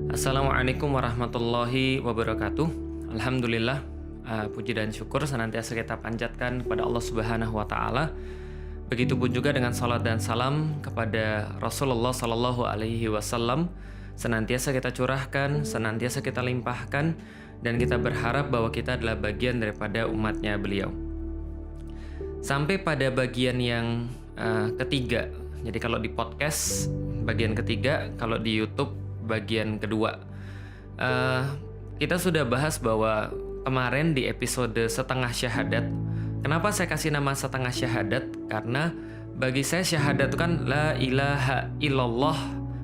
Assalamualaikum warahmatullahi wabarakatuh. Alhamdulillah, puji dan syukur senantiasa kita panjatkan kepada Allah Subhanahu wa taala. Begitupun juga dengan salat dan salam kepada Rasulullah sallallahu alaihi wasallam, senantiasa kita curahkan, senantiasa kita limpahkan, dan kita berharap bahwa kita adalah bagian daripada umatnya beliau. Sampai pada bagian yang ketiga. Jadi kalau di podcast bagian ketiga, kalau di YouTube bagian kedua. Kita sudah bahas bahwa kemarin di episode setengah syahadat. Kenapa saya kasih nama setengah syahadat? Karena bagi saya syahadat itu kan la ilaha illallah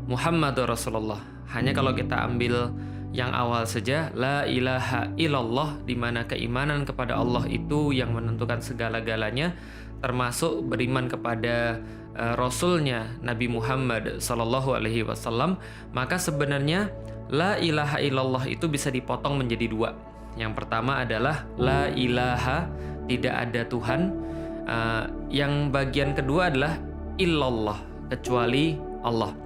Muhammadur Rasulullah. Hanya kalau kita ambil yang awal saja, la ilaha illallah, di mana keimanan kepada Allah itu yang menentukan segala-galanya, termasuk beriman kepada Rasulnya Nabi Muhammad Sallallahu Alaihi Wasallam. Maka sebenarnya la ilaha illallah itu bisa dipotong menjadi dua. Yang pertama adalah la ilaha, tidak ada Tuhan. Yang bagian kedua adalah illallah, kecuali Allah.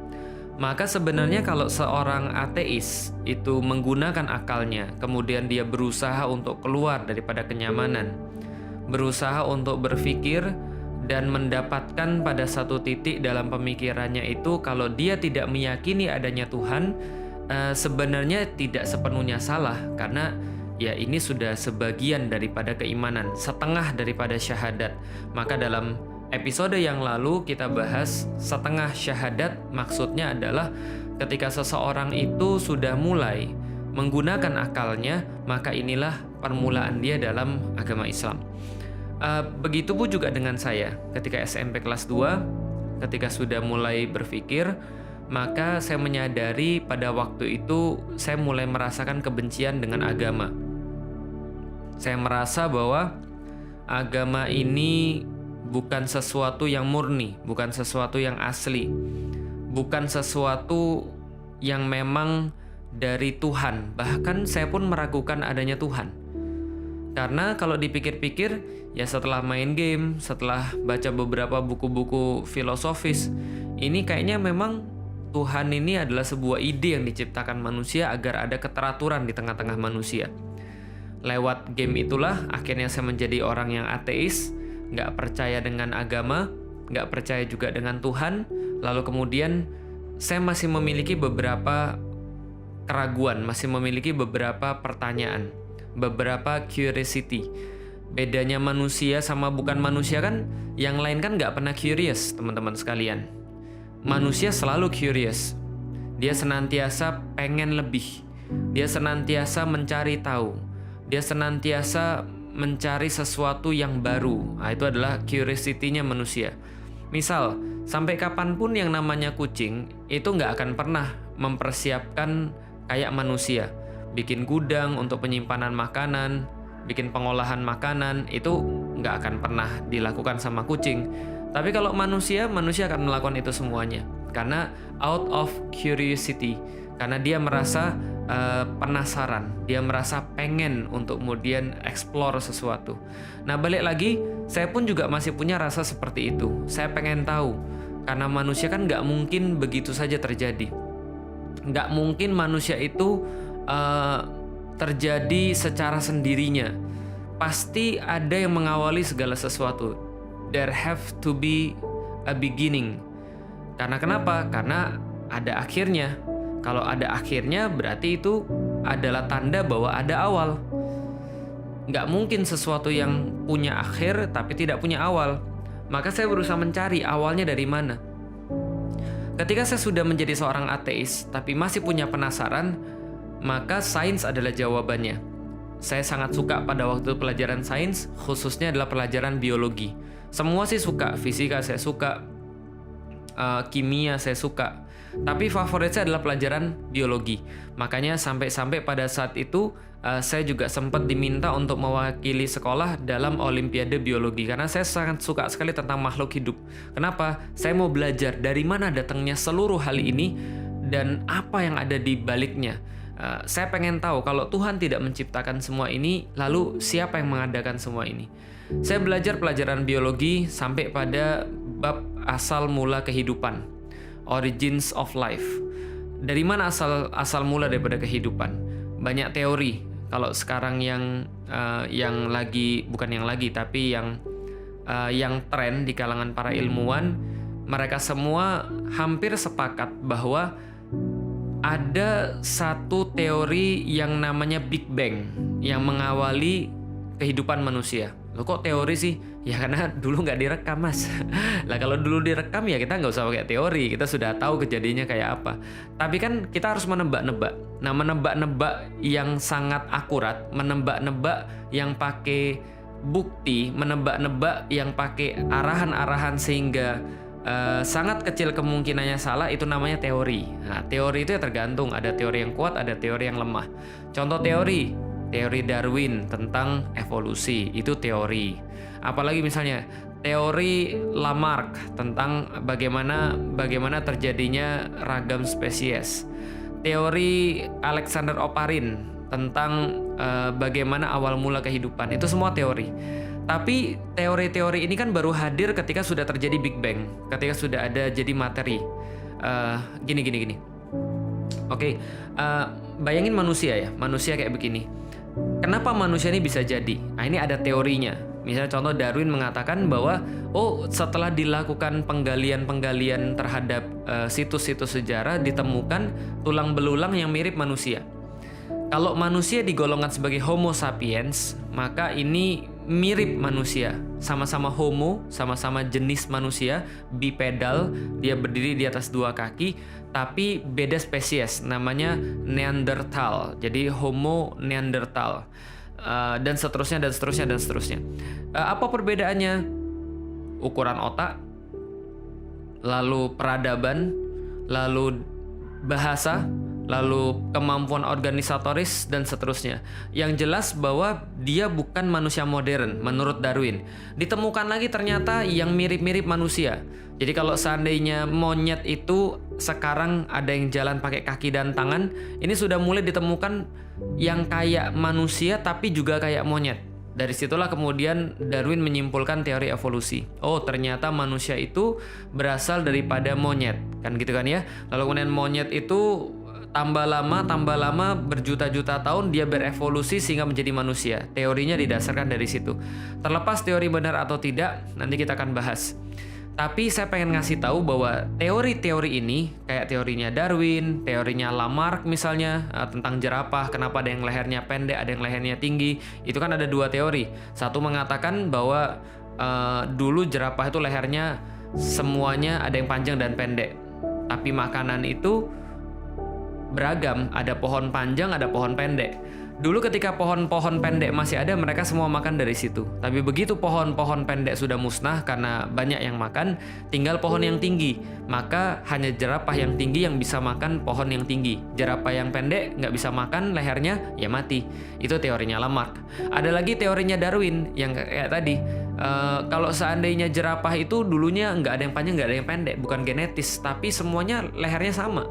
Maka sebenarnya kalau seorang ateis itu menggunakan akalnya, kemudian dia berusaha untuk keluar daripada kenyamanan, berusaha untuk berpikir dan mendapatkan pada satu titik dalam pemikirannya itu kalau dia tidak meyakini adanya Tuhan, sebenarnya tidak sepenuhnya salah, karena ya ini sudah sebagian daripada keimanan, setengah daripada syahadat. Maka dalam episode yang lalu kita bahas setengah syahadat, maksudnya adalah ketika seseorang itu sudah mulai menggunakan akalnya, maka inilah permulaan dia dalam agama Islam. Begitupun juga dengan saya ketika SMP kelas 2, ketika sudah mulai berpikir, maka saya menyadari pada waktu itu saya mulai merasakan kebencian dengan agama. Saya merasa bahwa agama ini bukan sesuatu yang murni, bukan sesuatu yang asli, bukan sesuatu yang memang dari Tuhan. Bahkan saya pun meragukan adanya Tuhan. Karena kalau dipikir-pikir, ya setelah main game, setelah baca beberapa buku-buku filosofis, ini kayaknya memang Tuhan ini adalah sebuah ide yang diciptakan manusia agar ada keteraturan di tengah-tengah manusia. Lewat game itulah akhirnya saya menjadi orang yang ateis, nggak percaya dengan agama, nggak percaya juga dengan Tuhan. Lalu kemudian saya masih memiliki beberapa keraguan, masih memiliki beberapa pertanyaan, beberapa curiosity. Bedanya manusia sama bukan manusia kan, yang lain kan nggak pernah curious, teman-teman sekalian. Manusia selalu curious. Dia senantiasa pengen lebih. Dia senantiasa mencari tahu. Dia senantiasa mencari sesuatu yang baru. Nah, itu adalah curiosity-nya manusia. Misal, sampai kapanpun yang namanya kucing itu nggak akan pernah mempersiapkan kayak manusia. Bikin gudang untuk penyimpanan makanan, bikin pengolahan makanan, itu nggak akan pernah dilakukan sama kucing. Tapi kalau manusia akan melakukan itu semuanya. Karena out of curiosity. Karena dia merasa penasaran, dia merasa pengen untuk kemudian explore sesuatu. Nah, balik lagi, saya pun juga masih punya rasa seperti itu. Saya pengen tahu, karena manusia kan nggak mungkin begitu saja terjadi. Nggak mungkin manusia itu terjadi secara sendirinya. Pasti ada yang mengawali segala sesuatu. There have to be a beginning. Karena kenapa? Karena ada akhirnya. Kalau ada akhirnya berarti itu adalah tanda bahwa ada awal. Nggak mungkin sesuatu yang punya akhir tapi tidak punya awal. Maka saya berusaha mencari awalnya dari mana. Ketika saya sudah menjadi seorang ateis tapi masih punya penasaran, maka sains adalah jawabannya. Saya sangat suka pada waktu pelajaran sains, khususnya adalah pelajaran biologi. Semua sih suka, fisika saya suka, kimia saya suka. Tapi favorit saya adalah pelajaran biologi. Makanya sampai-sampai pada saat itu saya juga sempat diminta untuk mewakili sekolah dalam olimpiade biologi. Karena saya sangat suka sekali tentang makhluk hidup. Kenapa? Saya mau belajar dari mana datangnya seluruh hal ini dan apa yang ada di baliknya. Saya pengen tahu kalau Tuhan tidak menciptakan semua ini, lalu siapa yang mengadakan semua ini? Saya belajar pelajaran biologi sampai pada bab asal mula kehidupan. Origins of Life. dari mana asal mula daripada kehidupan? Banyak teori. Kalau sekarang yang lagi, bukan yang lagi, tapi yang tren di kalangan para ilmuwan, mereka semua hampir sepakat bahwa ada satu teori yang namanya Big Bang yang mengawali kehidupan manusia. Loh, kok teori sih? Ya karena dulu nggak direkam, Mas. Lah kalau dulu direkam ya kita nggak usah pakai teori, kita sudah tahu kejadiannya kayak apa. Tapi kan kita harus menebak-nebak. Nah, menebak-nebak yang sangat akurat, menebak-nebak yang pakai bukti, menebak-nebak yang pakai arahan-arahan sehingga sangat kecil kemungkinannya salah, itu namanya teori. Nah, teori itu ya tergantung, ada teori yang kuat, ada teori yang lemah. Contoh teori Darwin tentang evolusi, itu teori. Apalagi misalnya teori Lamarck tentang bagaimana terjadinya ragam spesies. Teori Alexander Oparin tentang bagaimana awal mula kehidupan. Itu semua teori. Tapi teori-teori ini kan baru hadir ketika sudah terjadi Big Bang, ketika sudah ada jadi materi. Gini. Oke, bayangin manusia ya, manusia kayak begini. Kenapa manusia ini bisa jadi? Nah, ini ada teorinya. Misalnya contoh Darwin mengatakan bahwa setelah dilakukan penggalian terhadap situs-situs sejarah, ditemukan tulang belulang yang mirip manusia. Kalau manusia digolongkan sebagai Homo sapiens, maka ini mirip manusia, sama-sama homo, sama-sama jenis manusia, bipedal, dia berdiri di atas dua kaki, tapi beda spesies, namanya Neanderthal. Jadi Homo Neanderthal, dan seterusnya. Apa perbedaannya? Ukuran otak, lalu peradaban, lalu bahasa, lalu kemampuan organisatoris, dan seterusnya. Yang jelas bahwa dia bukan manusia modern menurut Darwin. Ditemukan lagi ternyata yang mirip-mirip manusia. Jadi kalau seandainya monyet itu sekarang ada yang jalan pakai kaki dan tangan, ini sudah mulai ditemukan yang kayak manusia tapi juga kayak monyet. Dari situlah kemudian Darwin menyimpulkan teori evolusi. Oh, ternyata manusia itu berasal daripada monyet, kan gitu kan ya. Lalu kemudian monyet itu tambah lama berjuta-juta tahun dia berevolusi sehingga menjadi manusia. Teorinya didasarkan dari situ. Terlepas teori benar atau tidak, nanti kita akan bahas. Tapi saya pengen ngasih tahu bahwa teori-teori ini, kayak teorinya Darwin, teorinya Lamarck misalnya, tentang jerapah, kenapa ada yang lehernya pendek, ada yang lehernya tinggi, itu kan ada dua teori. Satu mengatakan bahwa dulu jerapah itu lehernya semuanya ada yang panjang dan pendek. Tapi makanan itu beragam, ada pohon panjang, ada pohon pendek. Dulu ketika pohon-pohon pendek masih ada, mereka semua makan dari situ. Tapi begitu pohon-pohon pendek sudah musnah karena banyak yang makan, tinggal pohon yang tinggi. Maka hanya jerapah yang tinggi yang bisa makan pohon yang tinggi. Jerapah yang pendek nggak bisa makan, lehernya ya mati. Itu teorinya Lamarck. Ada lagi teorinya Darwin yang kayak tadi. Kalau seandainya jerapah itu dulunya nggak ada yang panjang, nggak ada yang pendek, bukan genetis, tapi semuanya lehernya sama.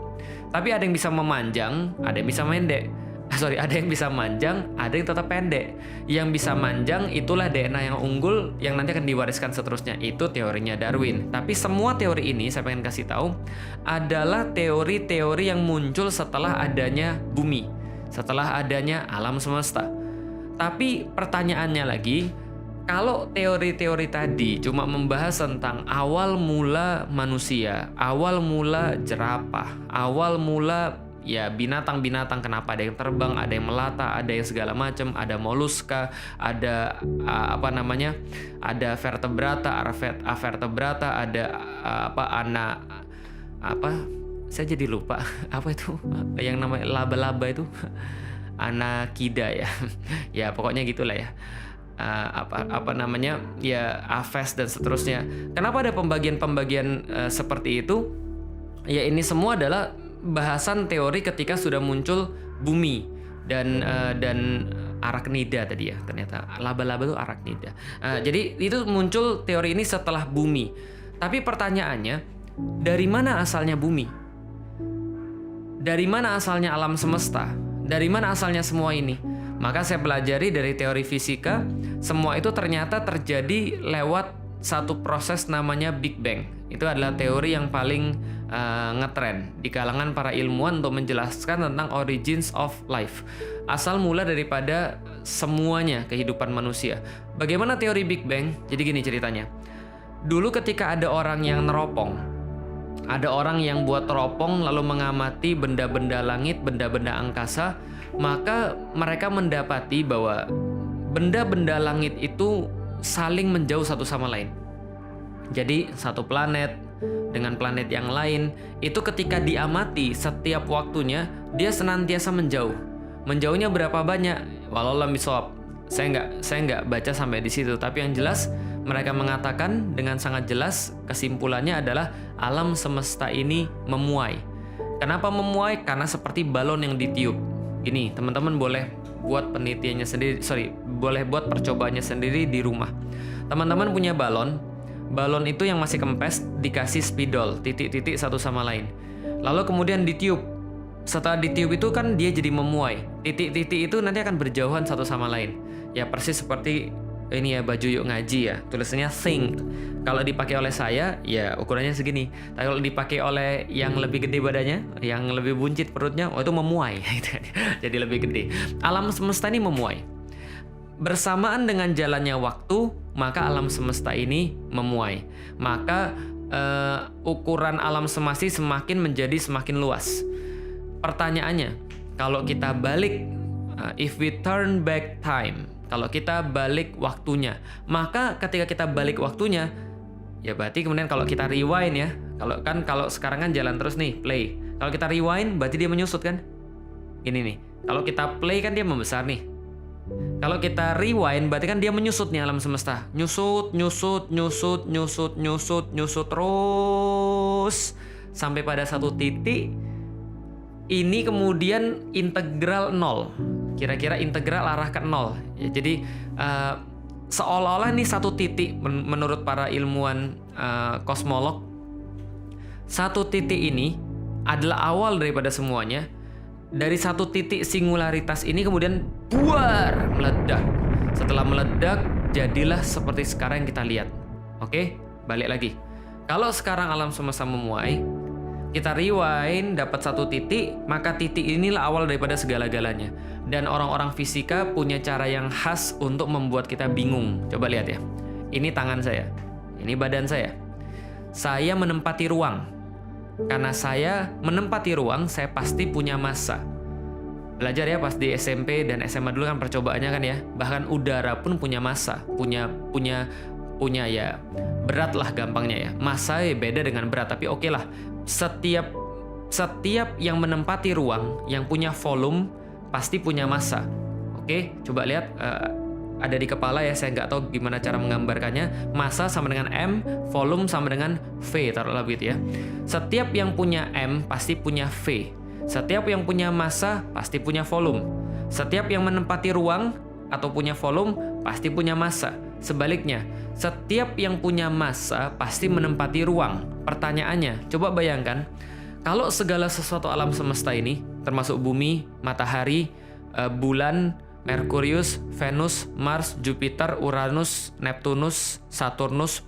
Tapi ada yang bisa memanjang, ada yang bisa pendek. Ada yang bisa manjang, ada yang tetap pendek. Yang bisa manjang itulah DNA yang unggul yang nanti akan diwariskan seterusnya. Itu teorinya Darwin. Tapi semua teori ini saya pengen kasih tahu adalah teori-teori yang muncul setelah adanya bumi, setelah adanya alam semesta. Tapi pertanyaannya lagi, kalau teori-teori tadi cuma membahas tentang awal mula manusia, awal mula jerapah, awal mula ya binatang-binatang, kenapa ada yang terbang, ada yang melata, ada yang segala macam, ada moluska, ada ada vertebrata, avertebrata, ada saya jadi lupa apa itu yang namanya laba-laba itu anakida ya. Ya pokoknya gitulah ya. Ya Aves dan seterusnya. Kenapa ada pembagian-pembagian seperti itu? Ya ini semua adalah bahasan teori ketika sudah muncul bumi dan arachnida tadi ya, ternyata laba-laba itu arachnida. Jadi itu muncul teori ini setelah bumi. Tapi pertanyaannya, dari mana asalnya bumi? Dari mana asalnya alam semesta? Dari mana asalnya semua ini? Maka saya pelajari dari teori fisika, semua itu ternyata terjadi lewat satu proses namanya Big Bang. Itu adalah teori yang paling ngetren di kalangan para ilmuwan untuk menjelaskan tentang origins of life. Asal mula daripada semuanya kehidupan manusia. Bagaimana teori Big Bang? Jadi gini ceritanya. Dulu ketika ada orang yang neropong, ada orang yang buat teropong lalu mengamati benda-benda langit, benda-benda angkasa, maka mereka mendapati bahwa benda-benda langit itu saling menjauh satu sama lain. Jadi satu planet dengan planet yang lain itu ketika diamati setiap waktunya dia senantiasa menjauh. Menjauhnya berapa banyak? Wallahu a'lam. Saya nggak baca sampai di situ. Tapi yang jelas mereka mengatakan dengan sangat jelas kesimpulannya adalah alam semesta ini memuai. Kenapa memuai? Karena seperti balon yang ditiup. Gini, teman-teman boleh buat penelitiannya sendiri. Boleh buat percobaannya sendiri di rumah. Teman-teman punya balon. Balon itu yang masih kempes dikasih spidol, titik-titik satu sama lain. Lalu kemudian ditiup. Setelah ditiup itu kan dia jadi memuai. Titik-titik itu nanti akan berjauhan satu sama lain. Ya persis seperti ini ya baju yuk ngaji ya. Tulisannya think. Kalau dipakai oleh saya ya ukurannya segini. Tapi kalau dipakai oleh yang lebih gede badannya, yang lebih buncit perutnya, itu memuai. Jadi lebih gede. Alam semesta ini memuai. Bersamaan dengan jalannya waktu, maka alam semesta ini memuai. Maka ukuran alam semesta semakin luas. Pertanyaannya, kalau kita balik, if we turn back time, kalau kita balik waktunya, maka ketika kita balik waktunya, ya berarti kemudian kalau kita rewind ya, kalau sekarang kan jalan terus nih, play. Kalau kita rewind, berarti dia menyusut kan? Ini nih, kalau kita play kan dia membesar nih. Kalau kita rewind berarti kan dia menyusut nih alam semesta. Nyusut terus sampai pada satu titik ini kemudian integral 0. Kira-kira integral arah ke 0. Ya, jadi seolah-olah ini satu titik menurut para ilmuwan kosmolog. Satu titik ini adalah awal daripada semuanya. Dari satu titik singularitas ini kemudian buar, meledak. Setelah meledak, jadilah seperti sekarang yang kita lihat. Oke, balik lagi. Kalau sekarang alam semesta memuai, kita rewind, dapat satu titik, maka titik inilah awal daripada segala-galanya. Dan orang-orang fisika punya cara yang khas untuk membuat kita bingung. Coba lihat ya. Ini tangan saya, ini badan saya. Saya menempati ruang. Karena saya menempati ruang, saya pasti punya massa. Belajar ya pas di SMP dan SMA dulu kan percobaannya kan ya. Bahkan udara pun punya massa, punya ya berat lah gampangnya ya. Massa ya beda dengan berat, tapi oke lah. Setiap yang menempati ruang, yang punya volume pasti punya massa. Oke, coba lihat. Ada di kepala ya, saya nggak tahu gimana cara menggambarkannya. Massa sama dengan M, volume sama dengan V, taruhlah begitu ya. Setiap yang punya M pasti punya V. Setiap yang punya massa pasti punya volume. Setiap yang menempati ruang atau punya volume pasti punya massa. Sebaliknya, setiap yang punya massa pasti menempati ruang. Pertanyaannya, coba bayangkan kalau segala sesuatu alam semesta ini, termasuk bumi, matahari, bulan, Merkurius, Venus, Mars, Jupiter, Uranus, Neptunus, Saturnus,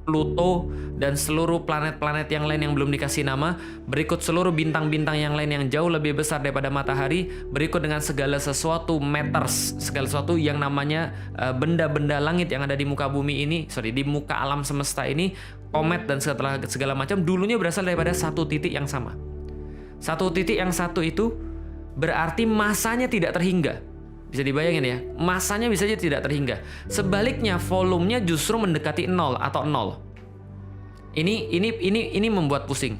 Pluto, dan seluruh planet-planet yang lain yang belum dikasih nama, berikut seluruh bintang-bintang yang lain yang jauh lebih besar daripada matahari, berikut dengan segala sesuatu matters, segala sesuatu yang namanya benda-benda langit yang ada di muka bumi ini, di muka alam semesta ini, komet dan segala macam, dulunya berasal daripada satu titik yang sama. Satu titik yang satu itu berarti masanya tidak terhingga. Bisa dibayangin ya, masanya bisa aja tidak terhingga. Sebaliknya, volumenya justru mendekati 0 atau 0. Ini membuat pusing.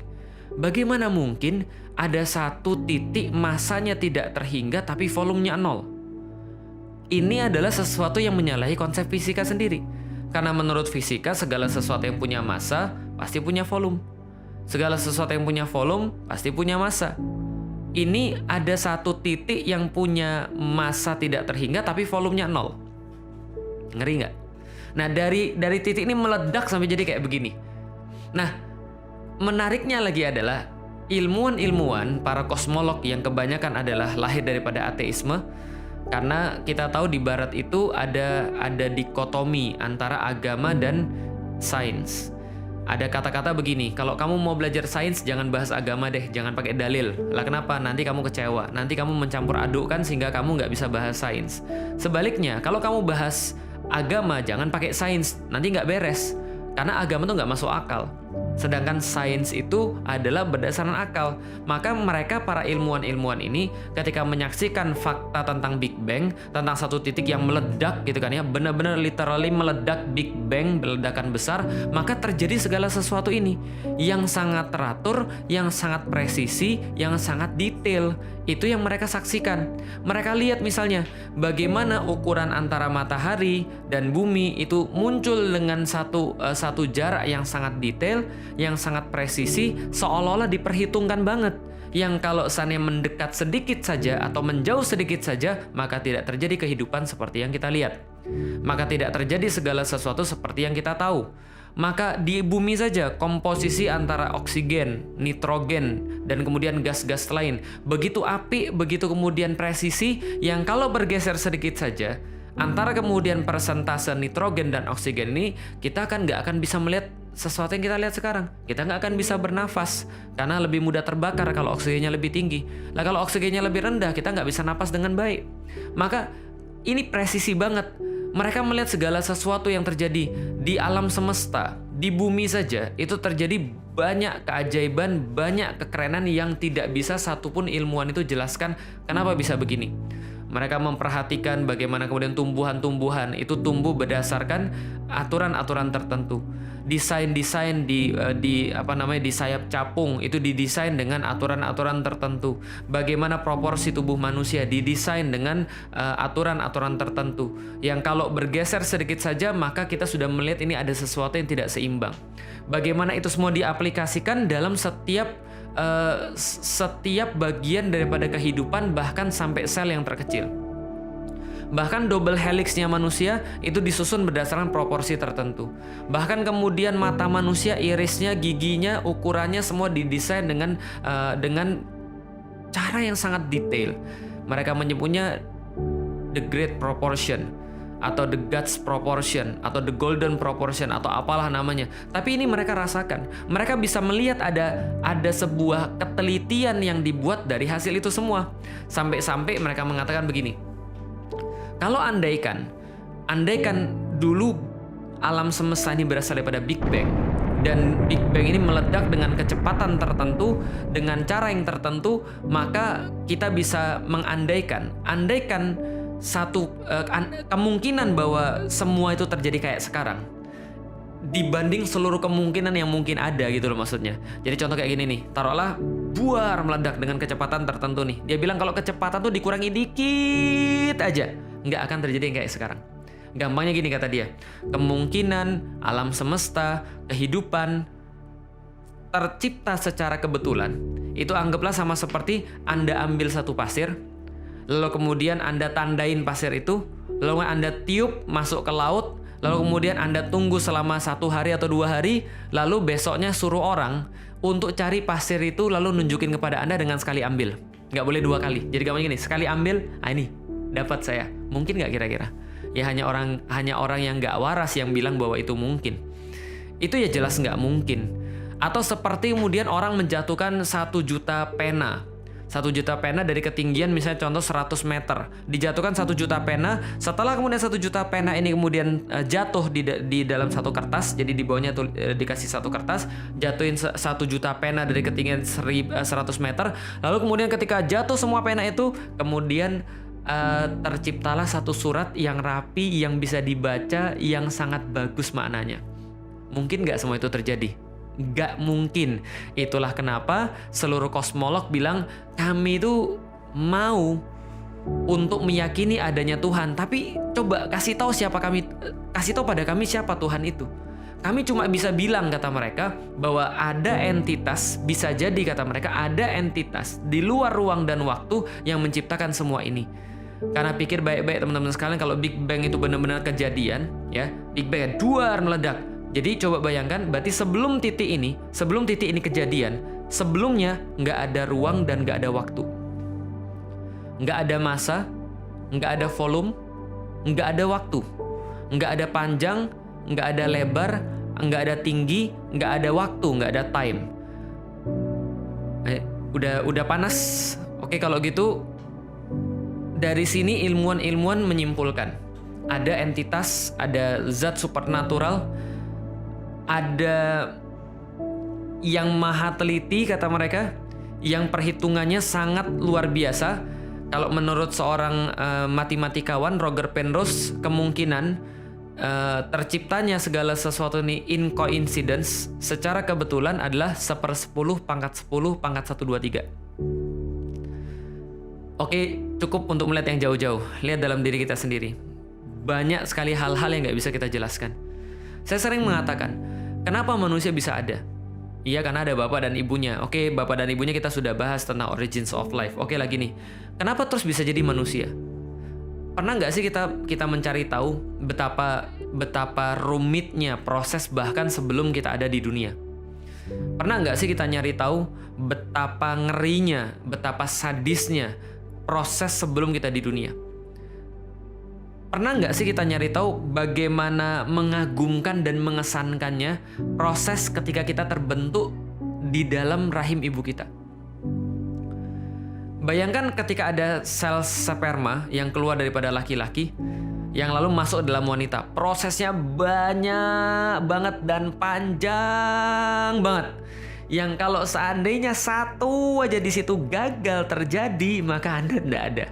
Bagaimana mungkin ada satu titik masanya tidak terhingga tapi volumenya 0? Ini adalah sesuatu yang menyalahi konsep fisika sendiri. Karena menurut fisika, segala sesuatu yang punya massa pasti punya volume. Segala sesuatu yang punya volume pasti punya massa. Ini ada satu titik yang punya massa tidak terhingga tapi volumenya 0. Ngeri nggak? Nah dari titik ini meledak sampai jadi kayak begini. Nah menariknya lagi adalah ilmuwan-ilmuwan, para kosmolog yang kebanyakan adalah lahir daripada ateisme. Karena kita tahu di barat itu ada dikotomi antara agama dan sains. Ada kata-kata begini, kalau kamu mau belajar sains jangan bahas agama deh, jangan pakai dalil. Lah kenapa? Nanti kamu kecewa, nanti kamu mencampur adukkan sehingga kamu nggak bisa bahas sains. Sebaliknya, kalau kamu bahas agama jangan pakai sains, nanti nggak beres. Karena agama tuh nggak masuk akal. Sedangkan sains itu adalah berdasarkan akal. Maka mereka para ilmuwan-ilmuwan ini ketika menyaksikan fakta tentang Big Bang, tentang satu titik yang meledak gitu kan ya, benar-benar literally meledak Big Bang, ledakan besar, maka terjadi segala sesuatu ini yang sangat teratur, yang sangat presisi, yang sangat detail. Itu yang mereka saksikan. Mereka lihat misalnya bagaimana ukuran antara matahari dan bumi itu muncul dengan satu jarak yang sangat detail, yang sangat presisi, seolah-olah diperhitungkan banget. Yang kalau seandainya mendekat sedikit saja atau menjauh sedikit saja, maka tidak terjadi kehidupan seperti yang kita lihat. Maka tidak terjadi segala sesuatu seperti yang kita tahu. Maka di bumi saja komposisi antara oksigen, nitrogen, dan kemudian gas-gas lain begitu apik, begitu kemudian presisi, yang kalau bergeser sedikit saja antara kemudian persentase nitrogen dan oksigen ini, kita nggak akan bisa melihat sesuatu yang kita lihat sekarang. Kita nggak akan bisa bernafas karena lebih mudah terbakar kalau oksigennya lebih tinggi. Lah kalau oksigennya lebih rendah, kita nggak bisa napas dengan baik. Maka ini presisi banget. Mereka melihat segala sesuatu yang terjadi di alam semesta, di bumi saja, itu terjadi banyak keajaiban, banyak kekerenan yang tidak bisa satupun ilmuwan itu jelaskan kenapa bisa begini. Mereka memperhatikan bagaimana kemudian tumbuhan-tumbuhan itu tumbuh berdasarkan aturan-aturan tertentu. Desain-desain di sayap capung itu didesain dengan aturan-aturan tertentu. Bagaimana proporsi tubuh manusia didesain dengan aturan-aturan tertentu. Yang kalau bergeser sedikit saja maka kita sudah melihat ini ada sesuatu yang tidak seimbang. Bagaimana itu semua diaplikasikan dalam setiap bagian daripada kehidupan, bahkan sampai sel yang terkecil. Bahkan double helixnya manusia itu disusun berdasarkan proporsi tertentu. Bahkan kemudian mata manusia, irisnya, giginya, ukurannya semua didesain dengan cara yang sangat detail. Mereka menyebutnya the great proportion, atau the God's proportion, atau the golden proportion, atau apalah namanya. Tapi ini mereka rasakan. Mereka bisa melihat ada sebuah ketelitian yang dibuat dari hasil itu semua. Sampai-sampai mereka mengatakan begini. Kalau andaikan dulu alam semesta ini berasal daripada Big Bang, dan Big Bang ini meledak dengan kecepatan tertentu, dengan cara yang tertentu, maka kita bisa andaikan satu kemungkinan bahwa semua itu terjadi kayak sekarang dibanding seluruh kemungkinan yang mungkin ada gitu loh maksudnya. Jadi contoh kayak gini nih, taruhlah buar meledak dengan kecepatan tertentu nih. Dia bilang kalau kecepatan tuh dikurangi dikit aja, nggak akan terjadi yang kayak sekarang. Gampangnya gini kata dia, kemungkinan alam semesta, kehidupan tercipta secara kebetulan itu anggaplah sama seperti Anda ambil satu pasir, lalu kemudian Anda tandain pasir itu, lalu Anda tiup masuk ke laut, lalu kemudian Anda tunggu selama 1 hari atau 2 hari, lalu besoknya suruh orang untuk cari pasir itu lalu nunjukin kepada Anda dengan sekali ambil. Nggak boleh 2 kali. Jadi gampang gini, sekali ambil, ini dapat saya. Mungkin nggak kira-kira? Ya hanya orang yang nggak waras yang bilang bahwa itu mungkin. Itu ya jelas nggak mungkin. Atau seperti kemudian orang menjatuhkan 1 juta pena. 1 juta pena dari ketinggian misalnya contoh 100 meter. Dijatuhkan 1 juta pena. Setelah kemudian 1 juta pena ini kemudian jatuh di dalam satu kertas. Jadi di bawahnya tuh dikasih satu kertas. Jatuhin 1 juta pena dari ketinggian 100 meter. Lalu kemudian ketika jatuh semua pena itu, kemudian terciptalah satu surat yang rapi, yang bisa dibaca, yang sangat bagus maknanya. Mungkin nggak semua itu terjadi? Nggak mungkin. Itulah kenapa seluruh kosmolog bilang kami itu mau untuk meyakini adanya Tuhan, tapi coba kasih tahu pada kami siapa Tuhan itu. Kami cuma bisa bilang, kata mereka, bahwa ada entitas, bisa jadi kata mereka ada entitas di luar ruang dan waktu yang menciptakan semua ini. Karena pikir baik-baik teman-teman sekalian, kalau Big Bang itu benar-benar kejadian, ya, Big Bang duar meledak. Jadi coba bayangkan, berarti sebelum titik ini kejadian, sebelumnya nggak ada ruang dan nggak ada waktu. Nggak ada massa, nggak ada volume, nggak ada waktu. Nggak ada panjang, nggak ada lebar, nggak ada tinggi, nggak ada waktu, nggak ada time. Udah panas. Oke, kalau gitu dari sini ilmuwan menyimpulkan ada entitas, ada zat supernatural, ada yang maha teliti kata mereka, yang perhitungannya sangat luar biasa. Kalau menurut seorang matematikawan Roger Penrose, kemungkinan terciptanya segala sesuatu ini in coincidence secara kebetulan adalah 1/10 pangkat 10 pangkat 123. Oke, cukup untuk melihat yang jauh-jauh. Lihat dalam diri kita sendiri. Banyak sekali hal-hal yang nggak bisa kita jelaskan. Saya sering mengatakan, kenapa manusia bisa ada? Iya, karena ada bapak dan ibunya. Oke, bapak dan ibunya kita sudah bahas tentang origins of life. Oke, lagi nih. Kenapa terus bisa jadi manusia? Pernah nggak sih kita mencari tahu betapa rumitnya proses bahkan sebelum kita ada di dunia? Pernah nggak sih kita nyari tahu betapa ngerinya, betapa sadisnya proses sebelum kita di dunia? Pernah nggak sih kita nyari tahu bagaimana mengagumkan dan mengesankannya proses ketika kita terbentuk di dalam rahim ibu kita? Bayangkan ketika ada sel sperma yang keluar daripada laki-laki yang lalu masuk dalam wanita. Prosesnya banyak banget dan panjang banget. Yang kalau seandainya satu aja di situ gagal terjadi, maka Anda tidak ada.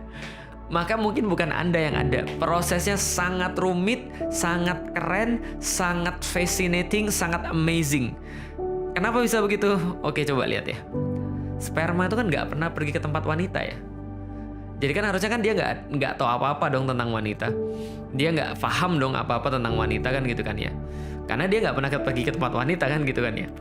Maka mungkin bukan Anda yang ada. Prosesnya sangat rumit, sangat keren, sangat fascinating, sangat amazing. Kenapa bisa begitu? Oke, coba lihat ya. Sperma itu kan nggak pernah pergi ke tempat wanita ya. Jadi kan harusnya kan dia nggak tahu apa-apa dong tentang wanita. Dia nggak paham dong apa-apa tentang wanita kan gitu kan ya. Karena dia nggak pernah pergi ke tempat wanita kan gitu kan ya.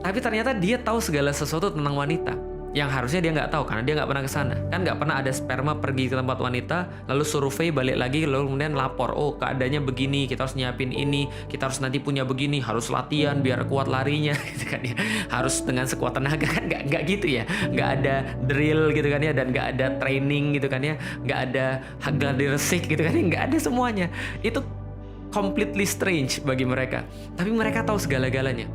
Tapi ternyata dia tahu segala sesuatu tentang wanita. Yang harusnya dia nggak tahu karena dia nggak pernah ke sana. Kan nggak pernah ada sperma pergi ke tempat wanita, lalu survei balik lagi, lalu kemudian lapor, oh keadaannya begini, kita harus nyiapin ini, kita harus nanti punya begini, harus latihan biar kuat larinya, gitu kan ya. Harus dengan sekuat tenaga kan nggak gitu ya, nggak ada drill gitu kan ya, dan nggak ada training gitu kan ya, nggak ada gladiresik gitu kan ya, nggak ada semuanya. Itu completely strange bagi mereka. Tapi mereka tahu segala-galanya.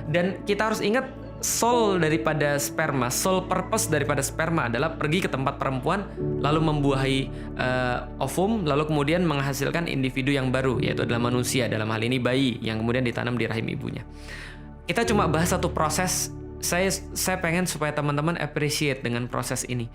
Dan kita harus ingat, soul daripada sperma, soul purpose daripada sperma adalah pergi ke tempat perempuan, lalu membuahi ovum, lalu kemudian menghasilkan individu yang baru, yaitu adalah manusia, dalam hal ini bayi, yang kemudian ditanam di rahim ibunya. Kita cuma bahas satu proses. Saya pengen supaya teman-teman appreciate dengan proses ini.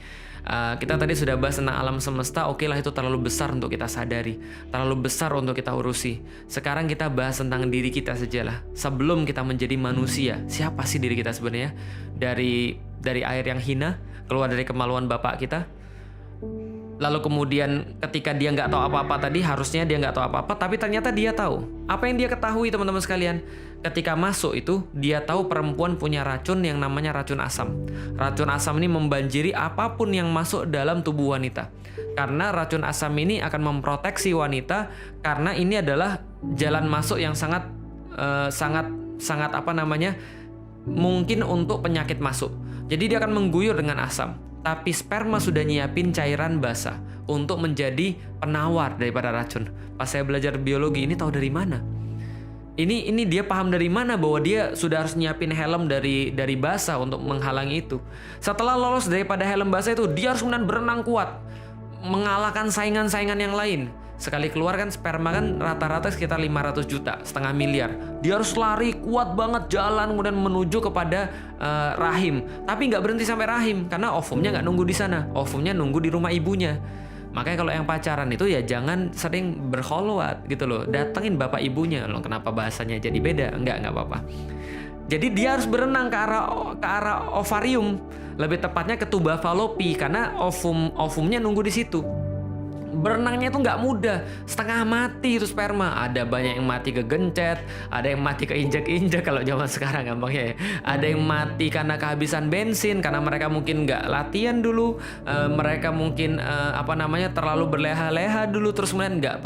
Kita tadi sudah bahas tentang alam semesta. Oke lah, itu terlalu besar untuk kita sadari, terlalu besar untuk kita urusi. Sekarang kita bahas tentang diri kita sajalah. Sebelum kita menjadi manusia, siapa sih diri kita sebenarnya? Dari air yang hina, keluar dari kemaluan bapak kita. Lalu kemudian ketika dia nggak tahu apa-apa tadi, harusnya dia nggak tahu apa-apa, tapi ternyata dia tahu. Apa yang dia ketahui, teman-teman sekalian? Ketika masuk itu, dia tahu perempuan punya racun yang namanya racun asam. Racun asam ini membanjiri apapun yang masuk dalam tubuh wanita. Karena racun asam ini akan memproteksi wanita, karena ini adalah jalan masuk yang sangat mungkin untuk penyakit masuk. Jadi dia akan mengguyur dengan asam. Tapi sperma sudah nyiapin cairan basah untuk menjadi penawar daripada racun. Pas saya belajar biologi, ini tahu dari mana? Ini dia paham dari mana bahwa dia sudah harus nyiapin helm dari basah untuk menghalangi itu. Setelah lolos daripada helm basah itu, dia harus kemudian berenang kuat, mengalahkan saingan-saingan yang lain. Sekali keluar kan sperma kan rata-rata sekitar 500 juta, setengah miliar. Dia harus lari kuat banget, jalan kemudian menuju kepada rahim. Tapi nggak berhenti sampai rahim, karena ovumnya nggak nunggu di sana. Ovumnya nunggu di rumah ibunya. Makanya kalau yang pacaran itu ya jangan sering berkholwat gitu loh. Datengin bapak ibunya. Loh, kenapa bahasanya jadi beda? Nggak apa-apa. Jadi dia harus berenang ke arah ovarium. Lebih tepatnya ke tuba falopi, karena ovumnya nunggu di situ. Berenangnya itu nggak mudah, setengah mati itu sperma. Ada banyak yang mati kegencet, ada yang mati keinjak-injak kalau zaman sekarang gampangnya ya. Ada yang mati karena kehabisan bensin, karena mereka mungkin nggak latihan dulu, mereka mungkin terlalu berleha-leha dulu, terus kemudian nggak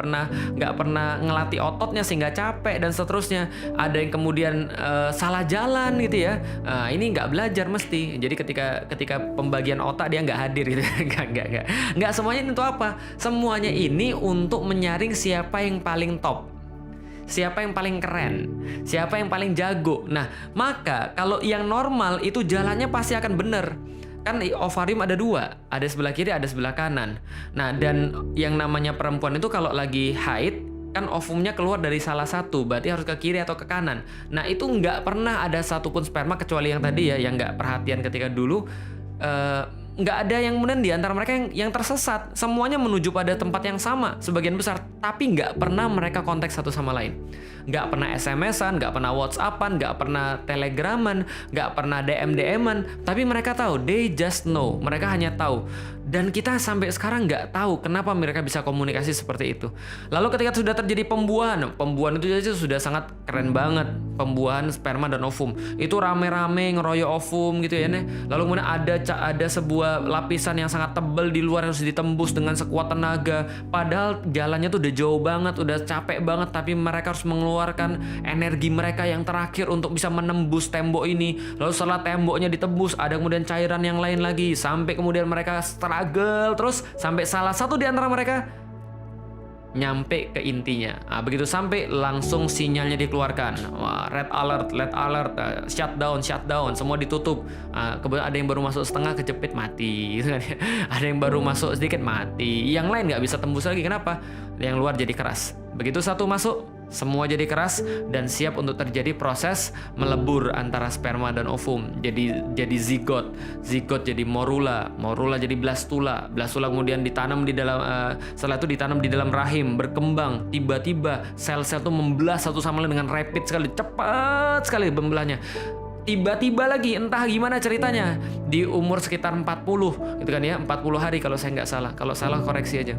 pernah ngelatih ototnya sehingga capek dan seterusnya. Ada yang kemudian salah jalan gitu ya. Ini nggak belajar mesti. Jadi ketika pembagian otak dia nggak hadir gitu. Nggak semuanya itu apa? Semuanya ini untuk menyaring siapa yang paling top. siapa yang paling keren, siapa yang paling jago. Nah, maka kalau yang normal itu jalannya pasti akan bener. Kan ovarium ada 2, ada sebelah kiri, ada sebelah kanan. Nah, dan yang namanya perempuan itu kalau lagi haid, kan ovumnya keluar dari salah satu, berarti harus ke kiri atau ke kanan. Nah, itu nggak pernah ada satupun sperma, kecuali yang tadi ya, yang nggak perhatian ketika dulu, nggak ada yang kemudian di antara mereka yang tersesat. Semuanya menuju pada tempat yang sama, sebagian besar, tapi nggak pernah mereka kontak satu sama lain. Nggak pernah SMS-an, nggak pernah WhatsApp-an, nggak pernah Telegraman, nggak pernah DM-an, tapi mereka tahu, they just know, mereka hanya tahu. Dan kita sampai sekarang nggak tahu kenapa mereka bisa komunikasi seperti itu. Lalu ketika sudah terjadi pembuahan itu aja sudah sangat keren banget, pembuahan sperma dan ovum. Itu rame-rame ngeroyok ovum gitu ya nih. Lalu kemudian ada sebuah lapisan yang sangat tebal di luar yang harus ditembus dengan sekuat tenaga. Padahal jalannya tuh udah jauh banget, udah capek banget, tapi mereka harus mengeluarkan energi mereka yang terakhir untuk bisa menembus tembok ini. Lalu setelah temboknya ditembus, ada kemudian cairan yang lain lagi, sampai kemudian mereka struggle terus sampai salah satu di antara mereka nyampe ke intinya. Nah, begitu sampai langsung sinyalnya dikeluarkan. Wah, red alert, shutdown, semua ditutup. Kemudian ada yang baru masuk setengah kejepit mati. Ada yang baru masuk sedikit mati. Yang lain nggak bisa tembus lagi. Kenapa? Yang luar jadi keras. Begitu satu masuk, semua jadi keras dan siap untuk terjadi proses melebur antara sperma dan ovum. Jadi zigot jadi morula jadi blastula kemudian ditanam di dalam setelah itu ditanam di dalam rahim, berkembang. Tiba-tiba sel-sel itu membelah satu sama lain dengan rapid sekali, cepat sekali membelahnya. Tiba-tiba lagi entah gimana ceritanya di umur sekitar 40 gitu kan ya, 40 hari kalau saya nggak salah. Kalau salah koreksi aja.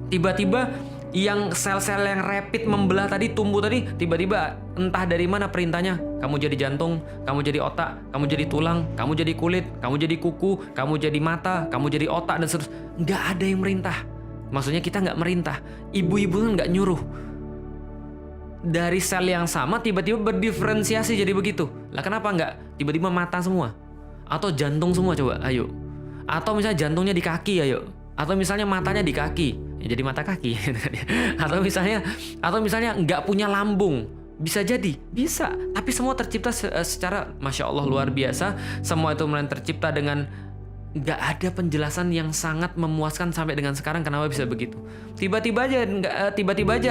Tiba-tiba yang sel-sel yang rapid membelah tadi, tumbuh tadi, tiba-tiba entah dari mana perintahnya, kamu jadi jantung, kamu jadi otak, kamu jadi tulang, kamu jadi kulit, kamu jadi kuku, kamu jadi mata, kamu jadi otak, dan seterusnya. Nggak ada yang merintah. Maksudnya kita nggak merintah. Ibu-ibu kan nggak nyuruh. Dari sel yang sama tiba-tiba berdiferensiasi jadi begitu. Lah kenapa nggak tiba-tiba mata semua? Atau jantung semua, coba, ayo. Atau misalnya jantungnya di kaki, ayo. Atau misalnya matanya di kaki, ya jadi mata kaki. atau misalnya nggak punya lambung, bisa jadi, bisa. Tapi semua tercipta secara masya Allah luar biasa. Semua itu mulai tercipta dengan nggak ada penjelasan yang sangat memuaskan sampai dengan sekarang kenapa bisa begitu. Tiba-tiba aja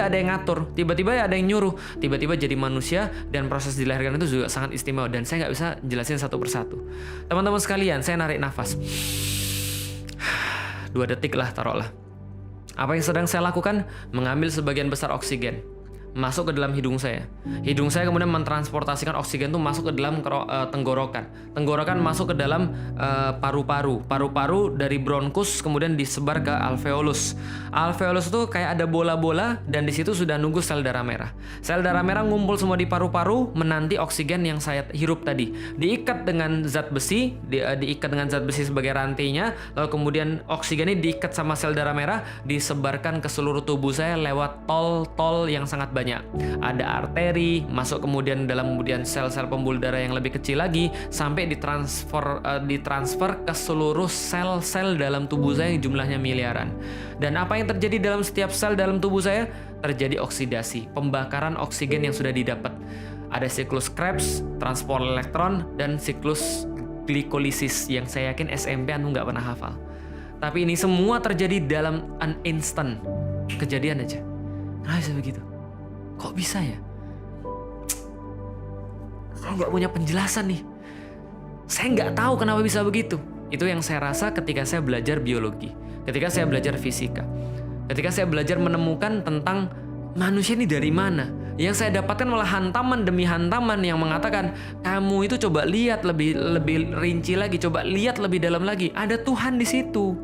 ada yang ngatur, tiba-tiba ada yang nyuruh, tiba-tiba jadi manusia, dan proses dilahirkan itu juga sangat istimewa. Dan saya nggak bisa jelasin satu persatu. Teman-teman sekalian, saya narik nafas. 2 detik lah taruhlah. Apa yang sedang saya lakukan? Mengambil sebagian besar oksigen masuk ke dalam hidung saya. Hidung saya kemudian mentransportasikan oksigen itu masuk ke dalam tenggorokan. Tenggorokan masuk ke dalam paru-paru. Paru-paru dari bronkus kemudian disebar ke alveolus. Alveolus itu kayak ada bola-bola dan di situ sudah nunggu sel darah merah. Sel darah merah ngumpul semua di paru-paru menanti oksigen yang saya hirup tadi. Diikat dengan zat besi, diikat dengan zat besi sebagai rantainya, lalu kemudian oksigen ini diikat sama sel darah merah, disebarkan ke seluruh tubuh saya lewat tol-tol yang sangat banyak. Ada arteri, masuk kemudian dalam sel-sel pembuluh darah yang lebih kecil lagi, sampai ditransfer ke seluruh sel-sel dalam tubuh saya yang jumlahnya miliaran. Dan apa yang terjadi dalam setiap sel dalam tubuh saya? Terjadi oksidasi, pembakaran oksigen yang sudah didapat. Ada siklus Krebs, transport elektron, dan siklus glikolisis yang saya yakin SMP anu nggak pernah hafal. Tapi ini semua terjadi dalam an instant, kejadian aja. Kenapa bisa begitu? Kok bisa ya? Saya nggak punya penjelasan nih. Saya nggak tahu kenapa bisa begitu. Itu yang saya rasa ketika saya belajar biologi, ketika saya belajar fisika, ketika saya belajar menemukan tentang manusia ini dari mana. Yang saya dapatkan malah hantaman demi hantaman yang mengatakan, kamu itu coba lihat lebih rinci lagi, coba lihat lebih dalam lagi. Ada Tuhan di situ.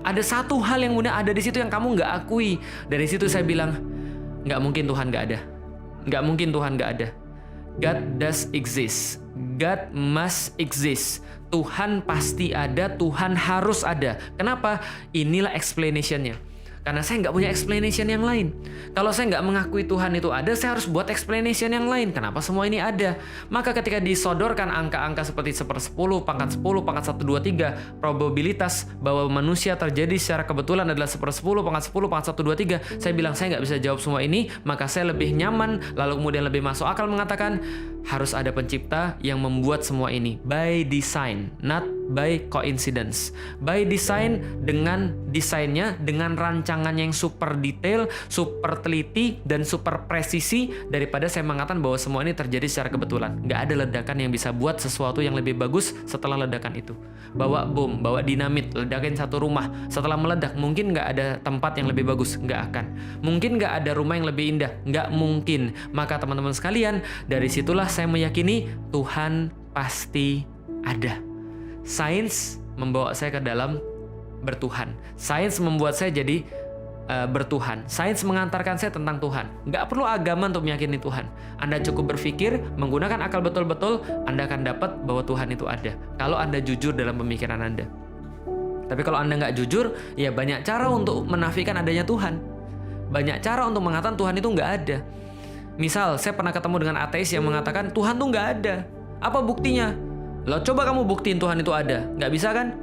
Ada satu hal yang udah ada di situ yang kamu nggak akui. Dari situ saya bilang, nggak mungkin Tuhan nggak ada. Nggak mungkin Tuhan nggak ada. God does exist. God must exist. Tuhan pasti ada, Tuhan harus ada. Kenapa? Inilah explanation-nya. Karena saya nggak punya explanation yang lain. Kalau saya nggak mengakui Tuhan itu ada, saya harus buat explanation yang lain. Kenapa semua ini ada? Maka ketika disodorkan angka-angka seperti 1/10, pangkat 10, pangkat 1, 2, 3, probabilitas bahwa manusia terjadi secara kebetulan adalah 1/10, pangkat 10, pangkat 1, 2, 3. Saya bilang saya nggak bisa jawab semua ini, maka saya lebih nyaman, lalu kemudian lebih masuk akal mengatakan, harus ada pencipta yang membuat semua ini by design, not by coincidence. By design dengan desainnya, dengan rancangannya yang super detail, super teliti, dan super presisi, daripada saya mengatakan bahwa semua ini terjadi secara kebetulan. Nggak ada ledakan yang bisa buat sesuatu yang lebih bagus setelah ledakan itu. Bawa bom, bawa dinamit, ledakin satu rumah. Setelah meledak, mungkin nggak ada tempat yang lebih bagus. Nggak akan. Mungkin nggak ada rumah yang lebih indah. Nggak mungkin. Maka teman-teman sekalian, dari situlah saya meyakini Tuhan pasti ada. Sains membawa saya ke dalam bertuhan. Sains membuat saya jadi bertuhan. Sains mengantarkan saya tentang Tuhan. Nggak perlu agama untuk meyakini Tuhan. Anda cukup berpikir, menggunakan akal betul-betul, Anda akan dapat bahwa Tuhan itu ada. Kalau Anda jujur dalam pemikiran Anda. Tapi kalau Anda nggak jujur, ya banyak cara untuk menafikan adanya Tuhan. Banyak cara untuk mengatakan Tuhan itu nggak ada. Misal, saya pernah ketemu dengan ateis yang mengatakan Tuhan tuh nggak ada. Apa buktinya? Lo coba kamu buktiin Tuhan itu ada. Nggak bisa kan?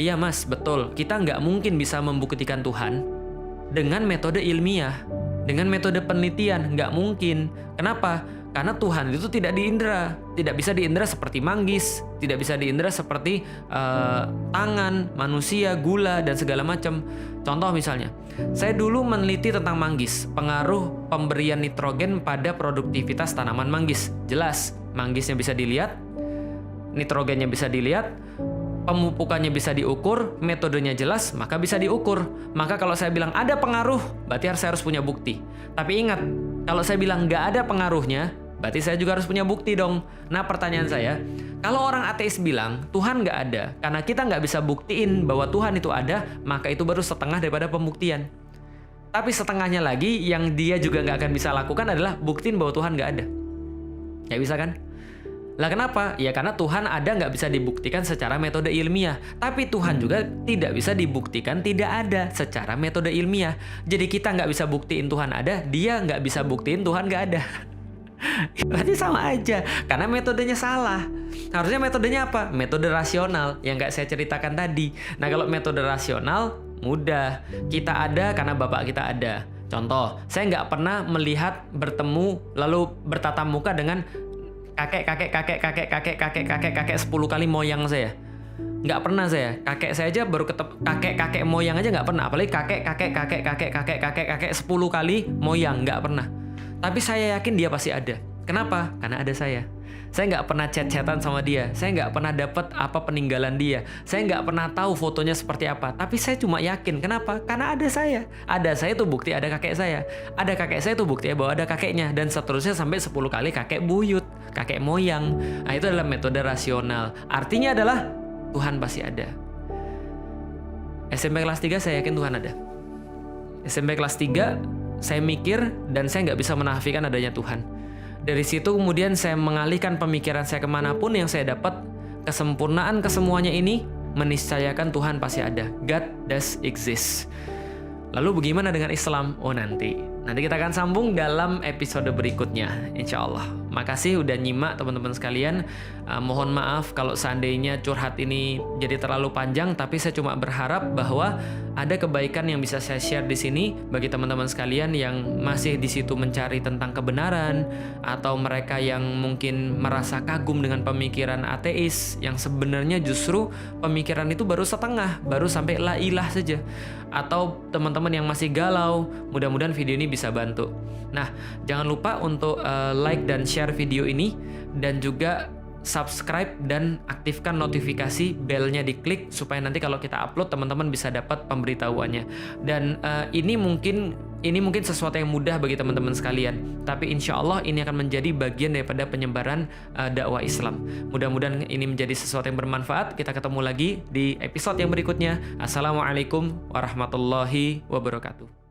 Iya mas, betul. Kita nggak mungkin bisa membuktikan Tuhan dengan metode ilmiah, dengan metode penelitian. Nggak mungkin. Kenapa? Karena Tuhan itu tidak diindra. Tidak bisa diindra seperti manggis. Tidak bisa diindra seperti tangan, manusia, gula, dan segala macam. Contoh misalnya, saya dulu meneliti tentang manggis, pengaruh pemberian nitrogen pada produktivitas tanaman manggis. Jelas, manggisnya bisa dilihat, nitrogennya bisa dilihat, pemupukannya bisa diukur, metodenya jelas, maka bisa diukur. Maka kalau saya bilang ada pengaruh, berarti saya harus punya bukti. Tapi ingat, kalau saya bilang nggak ada pengaruhnya, berarti saya juga harus punya bukti dong. Nah pertanyaan saya, kalau orang ateis bilang Tuhan nggak ada, karena kita nggak bisa buktiin bahwa Tuhan itu ada, maka itu baru setengah daripada pembuktian. Tapi setengahnya lagi yang dia juga nggak akan bisa lakukan adalah buktiin bahwa Tuhan nggak ada. Nggak bisa kan? Lah kenapa? Ya karena Tuhan ada nggak bisa dibuktikan secara metode ilmiah. Tapi Tuhan juga tidak bisa dibuktikan tidak ada secara metode ilmiah. Jadi kita nggak bisa buktiin Tuhan ada, dia nggak bisa buktiin Tuhan nggak ada. Berarti sama aja, karena metodenya salah. Harusnya metodenya apa? Metode rasional, yang nggak saya ceritakan tadi. Nah kalau metode rasional, mudah. Kita ada karena bapak kita ada. Contoh, saya nggak pernah melihat bertemu lalu bertatap muka dengan kakek 10 kali moyang saya. Nggak pernah saya. Kakek saya aja baru ketemu kakek moyang aja nggak pernah. Apalagi kakek 10 kali moyang, nggak pernah. Tapi saya yakin dia pasti ada. Kenapa? Karena ada saya. Saya nggak pernah chat-chatan sama dia. Saya nggak pernah dapat apa peninggalan dia. Saya nggak pernah tahu fotonya seperti apa. Tapi saya cuma yakin. Kenapa? Karena ada saya. Ada saya itu bukti ada kakek saya. Ada kakek saya itu bukti bahwa ada kakeknya. Dan seterusnya sampai 10 kali kakek buyut, kakek moyang. Nah itu adalah metode rasional. Artinya adalah Tuhan pasti ada. SMP kelas 3 saya yakin Tuhan ada. SMP kelas 3 saya mikir dan saya nggak bisa menafikan adanya Tuhan. Dari situ kemudian saya mengalihkan pemikiran saya kemanapun yang saya dapat, kesempurnaan kesemuanya ini meniscayakan Tuhan pasti ada. God does exist. Lalu bagaimana dengan Islam? Oh nanti kita akan sambung dalam episode berikutnya, insya Allah. Makasih udah nyimak teman-teman sekalian. Mohon maaf kalau seandainya curhat ini jadi terlalu panjang, tapi saya cuma berharap bahwa ada kebaikan yang bisa saya share di sini bagi teman-teman sekalian yang masih di situ mencari tentang kebenaran, atau mereka yang mungkin merasa kagum dengan pemikiran ateis yang sebenarnya justru pemikiran itu baru setengah, baru sampai la ilah saja. Atau teman-teman yang masih galau, mudah-mudahan video ini bisa bantu. Nah, jangan lupa untuk like dan share video ini, dan juga subscribe dan aktifkan notifikasi, belnya diklik supaya nanti kalau kita upload teman-teman bisa dapat pemberitahuannya. Dan ini mungkin sesuatu yang mudah bagi teman-teman sekalian, tapi insya Allah ini akan menjadi bagian daripada penyebaran dakwah Islam. Mudah-mudahan ini menjadi sesuatu yang bermanfaat. Kita ketemu lagi di episode yang berikutnya. Assalamualaikum warahmatullahi wabarakatuh.